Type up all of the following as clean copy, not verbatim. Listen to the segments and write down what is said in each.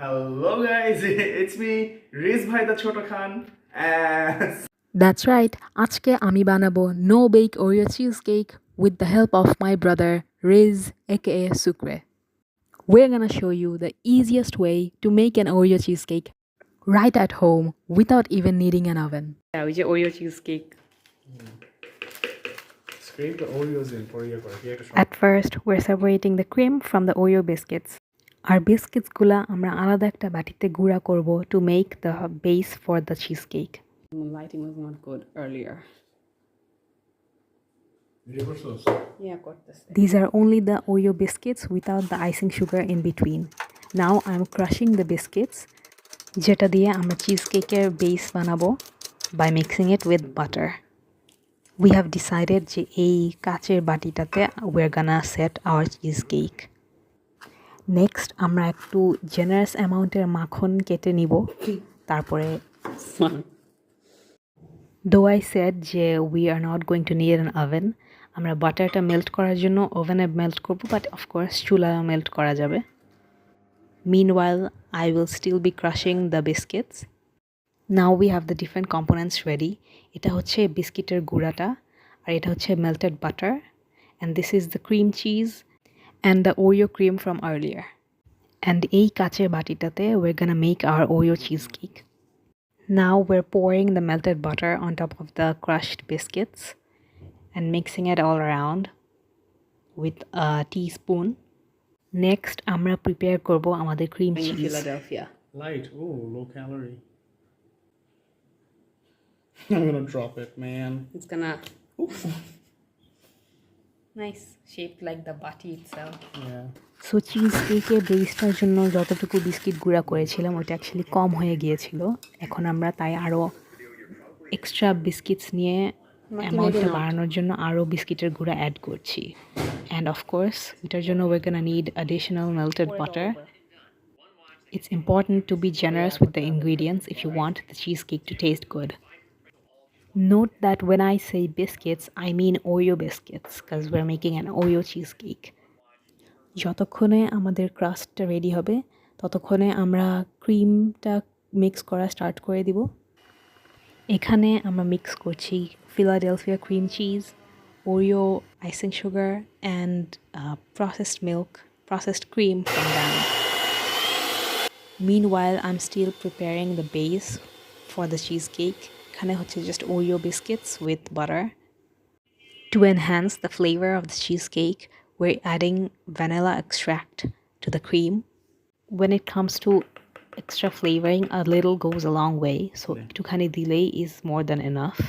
Hello guys, it's me, Riz Bhai the Chota Khan. And That's right, আজকে আমি বানাবো no bake Oreo cheesecake with the help of my brother Riz aka Sukre. We're gonna show you the easiest way to make an Oreo cheesecake right at home without even needing an oven. ওই যে Oreo cheesecake. scrape the Oreos in for your At first, we're separating the cream from the Oreo biscuits. Our biscuits গুলা আমরা আলাদা একটা বাটিতে গুঁড়া করব to make the base for the cheesecake. Lighting was not good earlier. Yeah, করতেছে. These are only the Oreo biscuits without the icing sugar in between. Now I'm crushing the biscuits যেটা দিয়ে আমরা cheesecakeের base বানাবো by mixing it with butter. We have decided যে এই কাচের বাটিটাতে we're gonna set our cheesecake. Next আমরা একটু generous amountের মাখন কেটে নিব তারপরে Though I said যে we are not going to need an oven, আমরা বাটারটা মেল্ট করার জন্য ওভেনে মেল্ট করব, but of course চুলায় মেল্ট করা যাবে. Meanwhile, I will still be crushing the biscuits. Now we have the different components ready. এটা হচ্ছে বিস্কিটের গুঁড়াটা আর এটা হচ্ছে melted butter, and this is the cream cheese and the Oreo cream from earlier. And এই কাচের বাটিটাতে we're gonna make our Oreo cheesecake. Now we're pouring the melted butter on top of the crushed biscuits and mixing it all around with a teaspoon. Next, আমরা prepare করব আমাদের cream cheese. Philadelphia. light. Oh, low calorie. I'm gonna drop it, man. It's gonna nice shaped like the bati itself. Yeah. So চিজকেকের বেসটার জন্য যতটুকু biscuit গুঁড়া করেছিলাম ওটা অ্যাকচুয়ালি কম হয়ে গিয়েছিল. এখন আমরা তাই আরও এক্সট্রা বিস্কিটস নিয়ে অ্যামাউন্টটা বাড়ানোর জন্য আরও বিস্কিটের গুঁড়া অ্যাড করছি. অ্যান্ড অফকোর্স এটার জন্য we're gonna need additional melted butter. It's important to be generous with the ingredients if you want the cheesecake to taste good. Note that when I say biscuits, I mean Oreo biscuits because we're making an Oreo cheesecake. যতক্ষণে আমাদের ক্রাস্টটা ready হবে ততক্ষণে আমরা ক্রিমটা mix করা start করে দিব. এখানে আমরা মিক্স করছি Philadelphia cream cheese, Oreo icing sugar and processed milk, processed cream from them. Meanwhile, I'm still preparing the base for the cheesecake. এখানে হচ্ছে just Oreo biscuits with butter. To enhance the flavor of the cheesecake, we're adding vanilla extract to the cream. When it comes to extra flavoring, a little goes a long way, so একটুখানি delay is more than enough.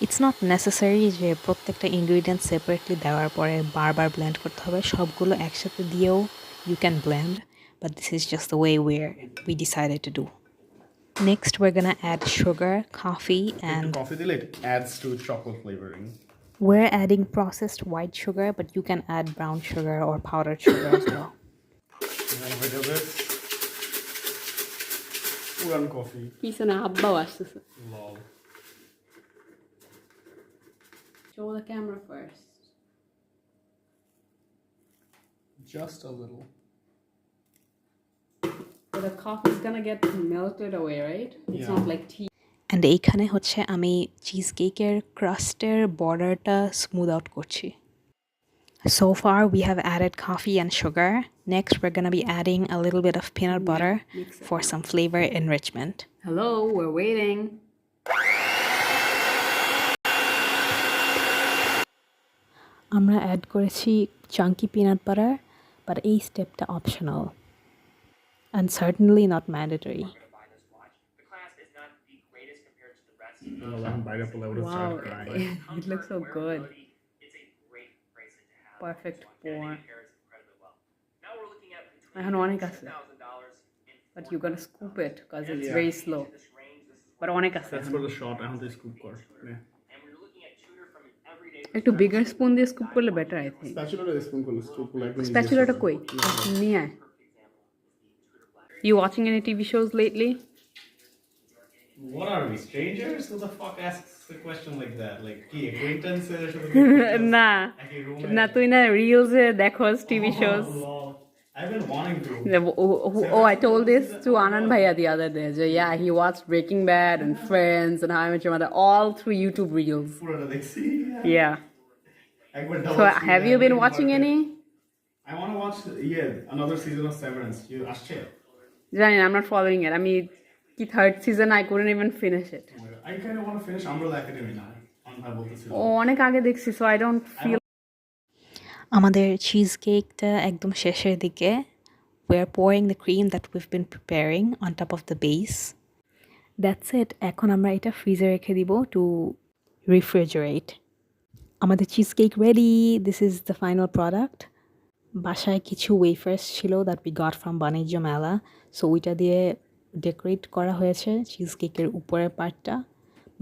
It's not necessary যে প্রত্যেকটা ingredient separately দেওয়ার পরে বারবার blend করতে হবে. সবগুলো একসাথে দিয়েও you can blend, but this is just the way we decided to do. Next, we're gonna add sugar, coffee, and Coffee delay adds to chocolate flavoring. we're adding processed white sugar, but you can add brown sugar or powdered sugar as well. And then we do this. One coffee. পিছনে আব্বাও আসতেছে. Lol. Show the camera first. Just a little. So the coffee is gonna get melted away, right? It's Yeah. not like tea. And এইখানে হচ্ছে আমি চিজকেকের ক্রাস্টের বর্ডারটা smooth out করছি. So far we have added coffee and sugar. Next we're gonna be adding a little bit of peanut butter for some flavor enrichment. Hello, we're waiting. আমরা add করেছি chunky peanut butter, but এই স্টেপটা optional and certainly not mandatory. Wow, it looks so good. Perfect pour. এখন অনেক আছে. But you're gonna scoop it because it's very slow. But অনেক আছে. That's for the shot. I want to scoop kor. Yeah. একটু bigger spoon দিয়ে scoop করলে better, I think. Spatula or spoon kor scoop like. Spatula টা কই? নিয়ে আয়. You watching any TV shows lately? What are we, strangers? Who the fuck asks a question like that? Like, কি acquaintances? না একই room-এ? না তুই না রিলসে দেখোস TV shows Oh, lol. I've been wanting to. Oh, I told this to Anand Bhaiya the other day. Yeah, he watched Breaking Bad and Friends and How I Met Your Mother all through YouTube reels. পুরোটা দেখছি। Yeah. একবার So double see have that you been in watching market. any? I want to watch, another season of Severance. You আসছে? জানি না, I'm not following it. আমি কি third season I couldn't even finish it. Oh my God. I kind of want to finish Umbrella Academy now. আমি বলতেছিলাম। ও অনেক আগে দেখছি, so I don't feel. আমাদের চিজ কেকটা একদম শেষের দিকে we are pouring the cream that we've been preparing on top of the base. That's it. এখন আমরা এটা ফ্রিজে রেখে দিব to refrigerate. আমাদের cheese cake ready. This is the final product. বাসায় কিছু ওয়েফার্স ছিল that we got from বাণিজ্য মেলা, সো ওইটা দিয়ে ডেকোরেট করা হয়েছে চিজ কেকের উপরের পার্টটা.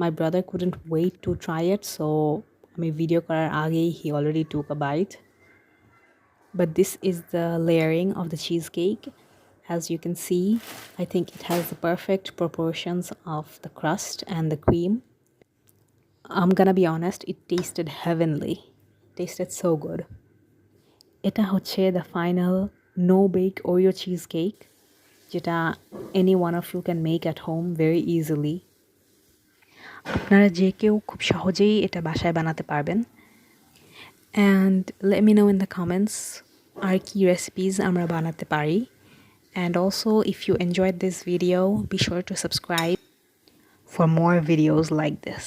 My brother couldn't wait to try it, so আমি ভিডিও করার আগেই he already took a bite. But this is the layering of the cheesecake. As you can see, I think it has the perfect proportions of the crust and the cream. I'm gonna be honest, it tasted heavenly. It tasted so good. এটা হচ্ছে the final no-bake Oreo cheesecake, যেটা any one of you can make at home very easily. আপনারা যে কেউ খুব সহজেই এটা বাসায় বানাতে পারবেন. And let me know in the comments আর কি recipes আমরা বানাতে পারি. And also, if you enjoyed this video, be sure to subscribe for more videos like this.